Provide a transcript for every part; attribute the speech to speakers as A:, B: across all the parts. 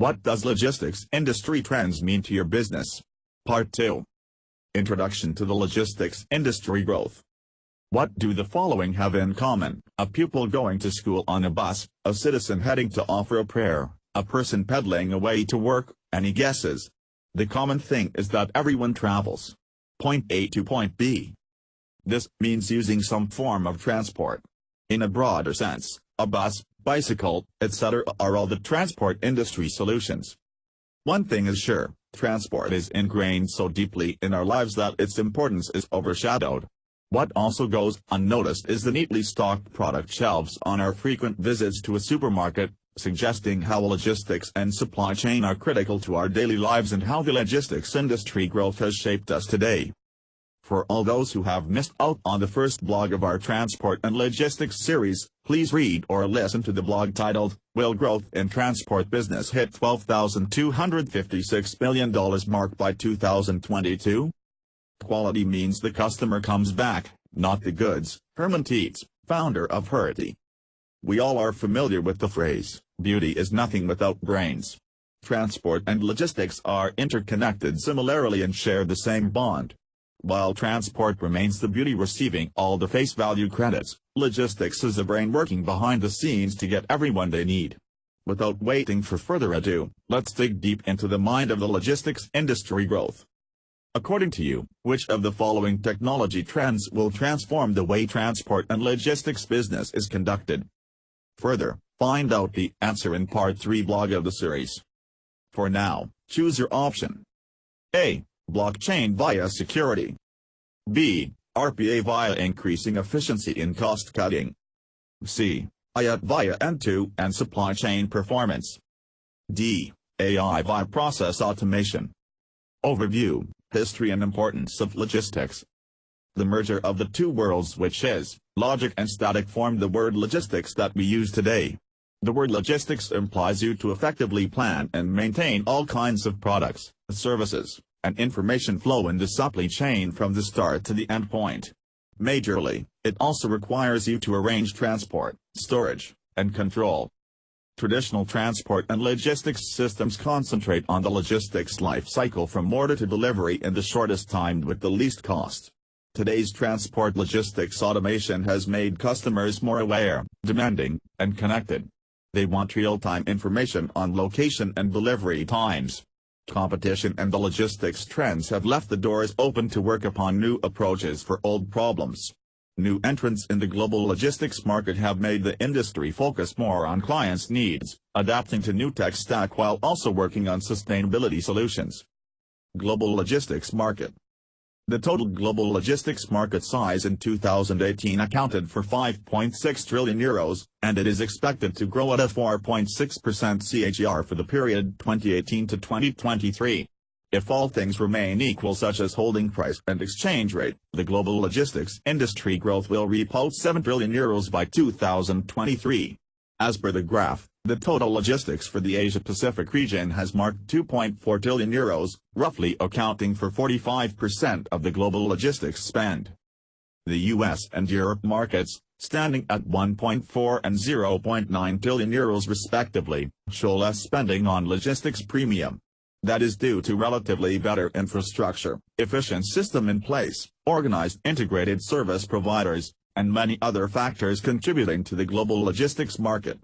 A: What does logistics industry trends mean to your business? Part 2. Introduction to the logistics industry growth. What do the following have in common? A pupil going to school on a bus, a citizen heading to offer a prayer, a person pedaling away to work. Any guesses? The common thing is that everyone travels. Point A to point B. This means using some form of transport. In a broader sense, a bus, bicycle, etc. are all the transport industry solutions. One thing is sure, transport is ingrained so deeply in our lives that its importance is overshadowed. What also goes unnoticed is the neatly stocked product shelves on our frequent visits to a supermarket, suggesting how logistics and supply chain are critical to our daily lives and how the logistics industry growth has shaped us today. For all those who have missed out on the first blog of our Transport and Logistics series, please read or listen to the blog titled, Will Growth in Transport Business Hit $12,256 billion mark by 2022? Quality means the customer comes back, not the goods. Herman Tietz, founder of Hertie. We all are familiar with the phrase, beauty is nothing without brains. Transport and logistics are interconnected similarly and share the same bond. While transport remains the beauty receiving all the face value credits, logistics is the brain working behind the scenes to get everyone they need. Without waiting for further ado, let's dig deep into the mind of the logistics industry growth. According to you, which of the following technology trends will transform the way transport and logistics business is conducted? Further, find out the answer in Part 3 blog of the series. For now, choose your option. A. Blockchain via security. B. RPA via increasing efficiency in cost cutting. C. IoT via end-to-end supply chain performance. D. AI via process automation. Overview, history and importance of logistics. The merger of the two worlds, which is logic and static, formed the word logistics that we use today. The word logistics implies you to effectively plan and maintain all kinds of products, services, and information flow in the supply chain from the start to the end point. Majorly, it also requires you to arrange transport, storage, and control. Traditional transport and logistics systems concentrate on the logistics life cycle from order to delivery in the shortest time with the least cost. Today's transport logistics automation has made customers more aware, demanding, and connected. They want real-time information on location and delivery times. Competition and the logistics trends have left the doors open to work upon new approaches for old problems. New entrants in the global logistics market have made the industry focus more on clients' needs, adapting to new tech stack while also working on sustainability solutions. Global logistics market. The total global logistics market size in 2018 accounted for €5.6 trillion, and it is expected to grow at a 4.6% CAGR for the period 2018 to 2023. If all things remain equal, such as holding price and exchange rate, the global logistics industry growth will reach €7 trillion by 2023. As per the graph, the total logistics for the Asia-Pacific region has marked €2.4 trillion, roughly accounting for 45% of the global logistics spend. The US and Europe markets, standing at €1.4 and €0.9 trillion respectively, show less spending on logistics premium. That is due to relatively better infrastructure, efficient system in place, organized integrated service providers, and many other factors contributing to the global logistics market.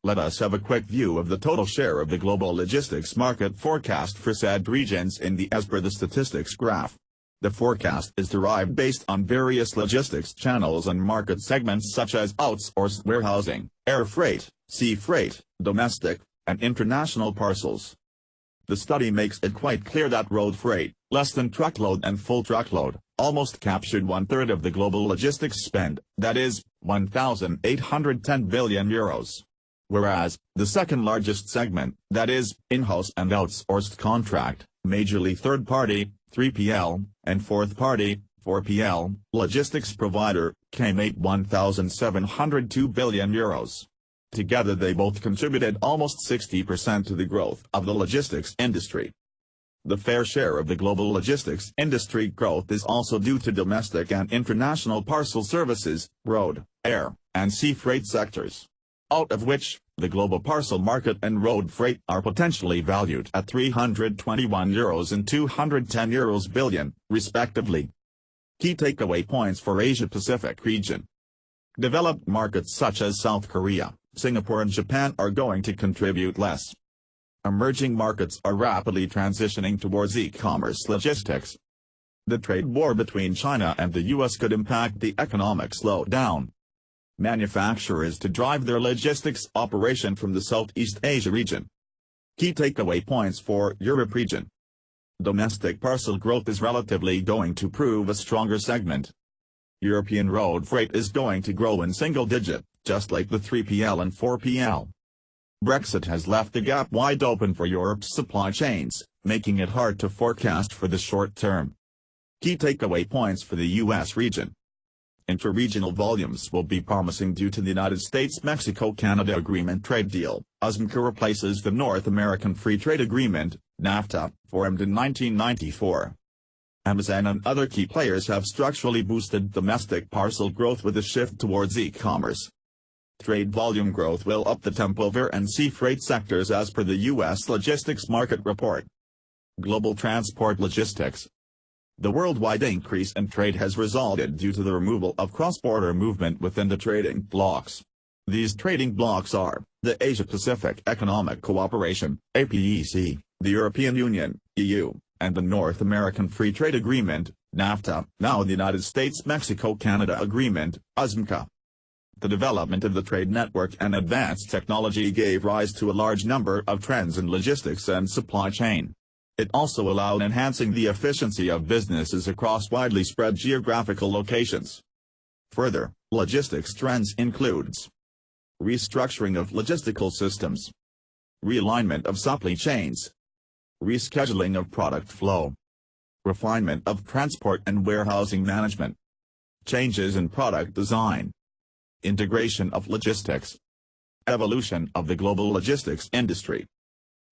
A: Let us have a quick view of the total share of the global logistics market forecast for said regions as per the statistics graph. The forecast is derived based on various logistics channels and market segments such as outsourced warehousing, air freight, sea freight, domestic, and international parcels. The study makes it quite clear that road freight, less than truckload and full truckload, almost captured one-third of the global logistics spend, that is, €1,810 billion. Whereas, the second largest segment, that is, in-house and outsourced contract, majorly third-party, 3PL, and fourth-party, 4PL, logistics provider, came at €1,702 billion. Together they both contributed almost 60% to the growth of the logistics industry. The fair share of the global logistics industry growth is also due to domestic and international parcel services, road, air, and sea freight sectors. Out of which, The global parcel market and road freight are potentially valued at €321 and €210 billion, respectively. Key takeaway points for Asia-Pacific region. Developed markets such as South Korea, Singapore and Japan are going to contribute less. Emerging markets are rapidly transitioning towards e-commerce logistics. The trade war between China and the US could impact the economic slowdown. Manufacturers to drive their logistics operation from the Southeast Asia region. Key takeaway points for Europe region. Domestic parcel growth is relatively going to prove a stronger segment. European road freight is going to grow in single digit, just like the 3PL and 4PL. Brexit has left the gap wide open for Europe's supply chains, making it hard to forecast for the short term. Key takeaway points for the U.S. region. Inter-regional volumes will be promising due to the United States-Mexico-Canada Agreement trade deal. USMCA replaces the North American Free Trade Agreement, NAFTA, formed in 1994. Amazon and other key players have structurally boosted domestic parcel growth with a shift towards e-commerce. Trade volume growth will up the tempo of air and sea freight sectors as per the U.S. Logistics Market Report. Global transport logistics. The worldwide increase in trade has resulted due to the removal of cross-border movement within the trading blocs. These trading blocs are the Asia-Pacific Economic Cooperation, APEC, the European Union, EU, and the North American Free Trade Agreement, NAFTA, now the United States-Mexico-Canada Agreement, USMCA. The development of the trade network and advanced technology gave rise to a large number of trends in logistics and supply chain. It also allowed enhancing the efficiency of businesses across widely spread geographical locations. Further, logistics trends includes restructuring of logistical systems, realignment of supply chains, rescheduling of product flow, refinement of transport and warehousing management, changes in product design, integration of logistics, evolution of the global logistics industry.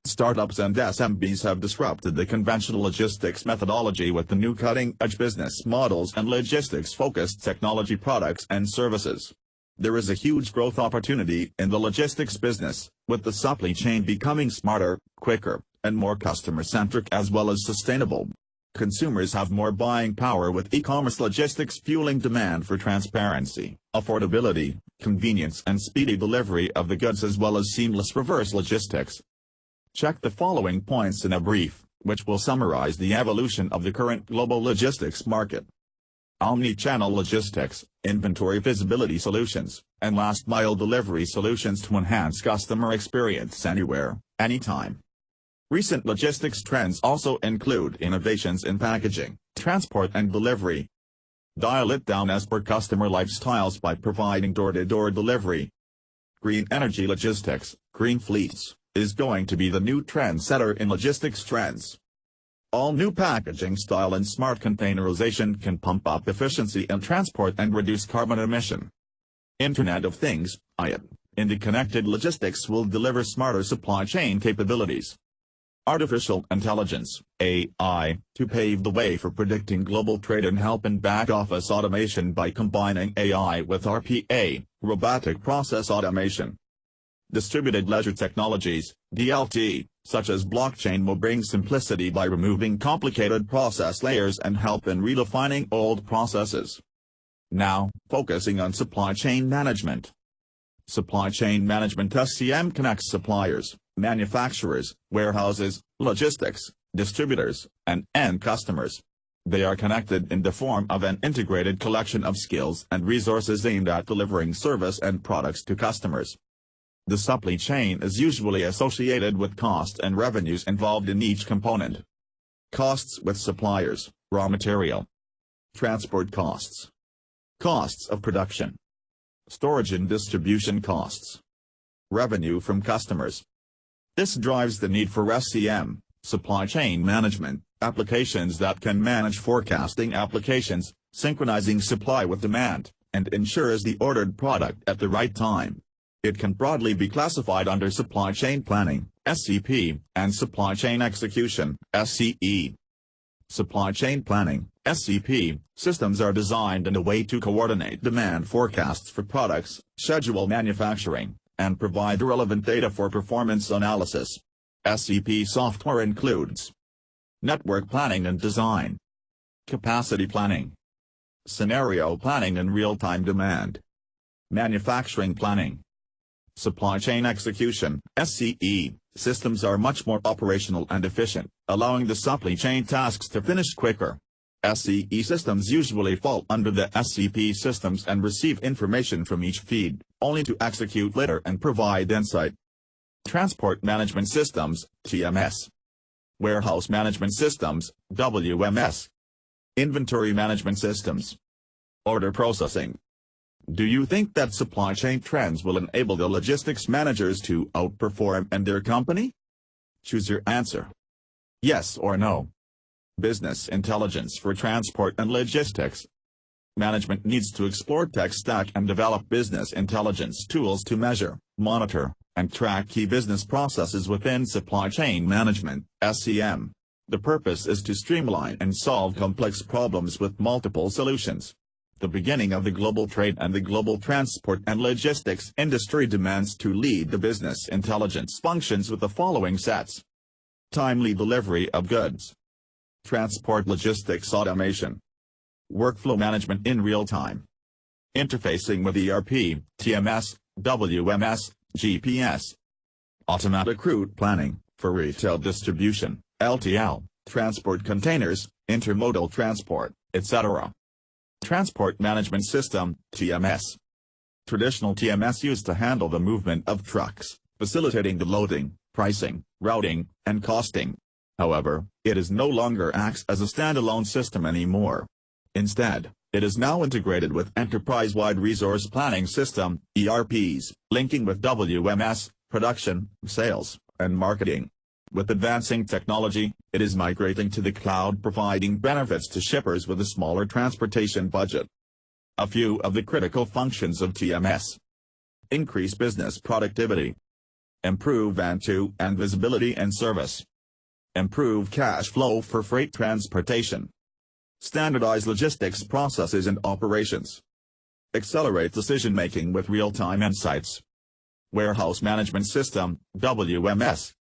A: Startups and SMBs have disrupted the conventional logistics methodology with the new cutting-edge business models and logistics-focused technology products and services. There is a huge growth opportunity in the logistics business, with the supply chain becoming smarter, quicker, and more customer-centric as well as sustainable. Consumers have more buying power with e-commerce logistics fueling demand for transparency, affordability, convenience and speedy delivery of the goods as well as seamless reverse logistics. Check the following points in a brief, which will summarize the evolution of the current global logistics market. Omni-channel logistics, inventory visibility solutions, and last-mile delivery solutions to enhance customer experience anywhere, anytime. Recent logistics trends also include innovations in packaging, transport and delivery. Dial it down as per customer lifestyles by providing door-to-door delivery. Green energy logistics, green fleets, is going to be the new trendsetter in logistics trends. All new packaging style and smart containerization can pump up efficiency in transport and reduce carbon emission. Internet of Things, IoT, in the connected logistics will deliver smarter supply chain capabilities. Artificial intelligence, AI, to pave the way for predicting global trade and help in back-office automation by combining AI with RPA, robotic process automation. Distributed ledger technologies, DLT, such as blockchain will bring simplicity by removing complicated process layers and help in redefining old processes. Now, focusing on supply chain management. Supply chain management (SCM) connects suppliers, manufacturers, warehouses, logistics, distributors, and end customers. They are connected in the form of an integrated collection of skills and resources aimed at delivering service and products to customers. The supply chain is usually associated with cost and revenues involved in each component. Costs with suppliers, raw material, transport costs, costs of production, storage and distribution costs, revenue from customers. This drives the need for SCM, supply chain management, applications that can manage forecasting applications, synchronizing supply with demand, and ensures the ordered product at the right time. It can broadly be classified under supply chain planning, SCP, and supply chain execution, SCE. Supply chain planning, SCP, systems are designed in a way to coordinate demand forecasts for products, schedule manufacturing, and provide relevant data for performance analysis. SCP software includes network planning and design, capacity planning, scenario planning and real-time demand, manufacturing planning, supply chain execution. SCE systems are much more operational and efficient, allowing the supply chain tasks to finish quicker. SCE systems usually fall under the SCP systems and receive information from each feed, only to execute later and provide insight. Transport Management Systems, TMS. Warehouse Management Systems, WMS. Inventory Management Systems. Order Processing. Do you think that supply chain trends will enable the logistics managers to outperform and their company? Choose your answer. Yes or no. Business intelligence for transport and logistics. Management needs to explore tech stack and develop business intelligence tools to measure, monitor, and track key business processes within supply chain management, SCM. The purpose is to streamline and solve complex problems with multiple solutions. The beginning of the global trade and the global transport and logistics industry demands to lead the business intelligence functions with the following sets. Timely delivery of goods. Transport logistics automation. Workflow management in real time. Interfacing with ERP, TMS, WMS, GPS. Automatic route planning, for retail distribution, LTL, transport containers, intermodal transport, etc. Transport Management System, TMS. Traditional TMS used to handle the movement of trucks, facilitating the loading, pricing, routing, and costing. However, it is no longer acts as a standalone system anymore. Instead, it is now integrated with Enterprise-Wide Resource Planning System, ERPs, linking with WMS, production, sales, and marketing. With advancing technology, it is migrating to the cloud, providing benefits to shippers with a smaller transportation budget. A few of the critical functions of TMS. Increase business productivity. Improve end-to-end visibility and service. Improve cash flow for freight transportation. Standardize logistics processes and operations. Accelerate decision-making with real-time insights. Warehouse Management System, WMS.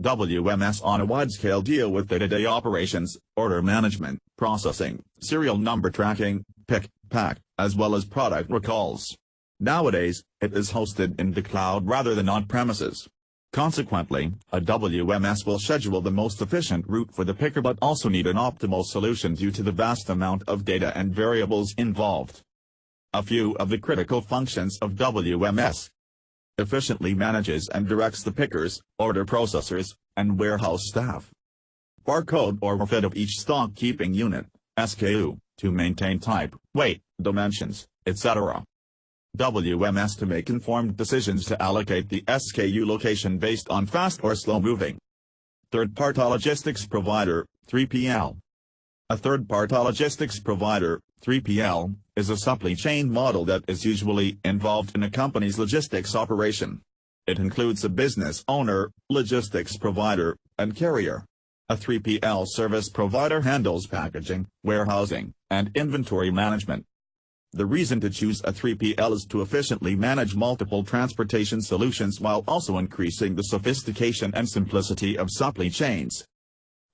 A: WMS on a wide scale deal with day-to-day operations, order management, processing, serial number tracking, pick, pack, as well as product recalls. Nowadays, it is hosted in the cloud rather than on premises. Consequently, a WMS will schedule the most efficient route for the picker but also need an optimal solution due to the vast amount of data and variables involved. A few of the critical functions of WMS. Efficiently manages and directs the pickers, order processors, and warehouse staff. Barcode or fit of each stock keeping unit, SKU, to maintain type, weight, dimensions, etc. WMS to make informed decisions to allocate the SKU location based on fast or slow moving. Third-party logistics provider, 3PL. A third-party logistics provider, 3PL, is a supply chain model that is usually involved in a company's logistics operation. It includes a business owner, logistics provider, and carrier. A 3PL service provider handles packaging, warehousing, and inventory management. The reason to choose a 3PL is to efficiently manage multiple transportation solutions while also increasing the sophistication and simplicity of supply chains.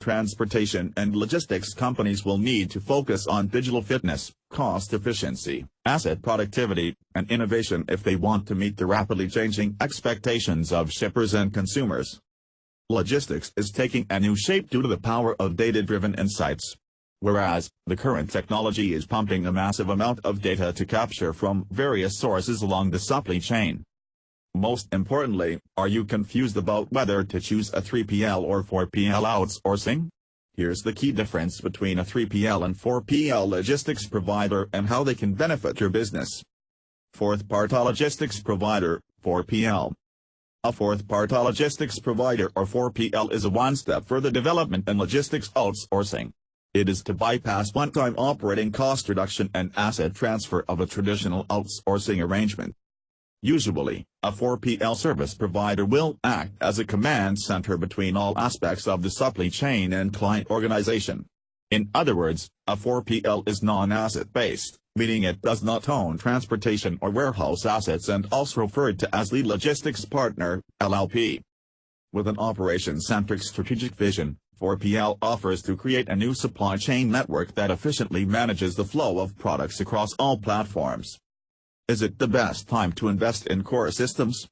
A: Transportation and logistics companies will need to focus on digital fitness, cost efficiency, asset productivity, and innovation if they want to meet the rapidly changing expectations of shippers and consumers. Logistics is taking a new shape due to the power of data-driven insights. Whereas, the current technology is pumping a massive amount of data to capture from various sources along the supply chain. Most importantly, are you confused about whether to choose a 3PL or 4PL outsourcing? Here's the key difference between a 3PL and 4PL logistics provider and how they can benefit your business. Fourth-party logistics provider, 4PL. A fourth-party logistics provider or 4PL is a one-step further development in logistics outsourcing. It is to bypass one-time operating cost reduction and asset transfer of a traditional outsourcing arrangement. Usually, a 4PL service provider will act as a command center between all aspects of the supply chain and client organization. In other words, a 4PL is non-asset-based, meaning it does not own transportation or warehouse assets and also referred to as Lead Logistics Partner, LLP. With an operation-centric strategic vision, 4PL offers to create a new supply chain network that efficiently manages the flow of products across all platforms. Is it the best time to invest in core systems?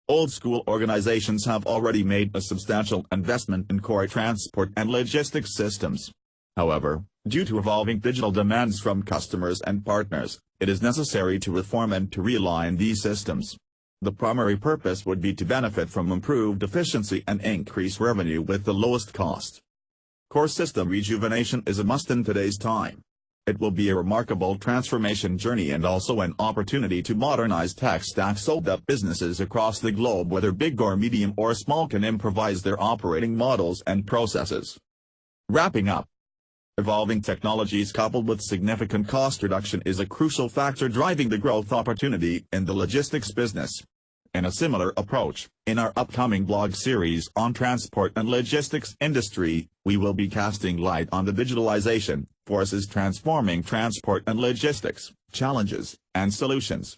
A: Old-school organizations have already made a substantial investment in core transport and logistics systems. However, due to evolving digital demands from customers and partners, it is necessary to reform and to realign these systems. The primary purpose would be to benefit from improved efficiency and increase revenue with the lowest cost. Core system rejuvenation is a must in today's time. It will be a remarkable transformation journey and also an opportunity to modernize tech stacks so that businesses across the globe, whether big or medium or small, can improvise their operating models and processes. Wrapping up. Evolving technologies coupled with significant cost reduction is a crucial factor driving the growth opportunity in the logistics business. In a similar approach, in our upcoming blog series on transport and logistics industry, we will be casting light on the digitalization forces transforming transport and logistics, challenges, and solutions.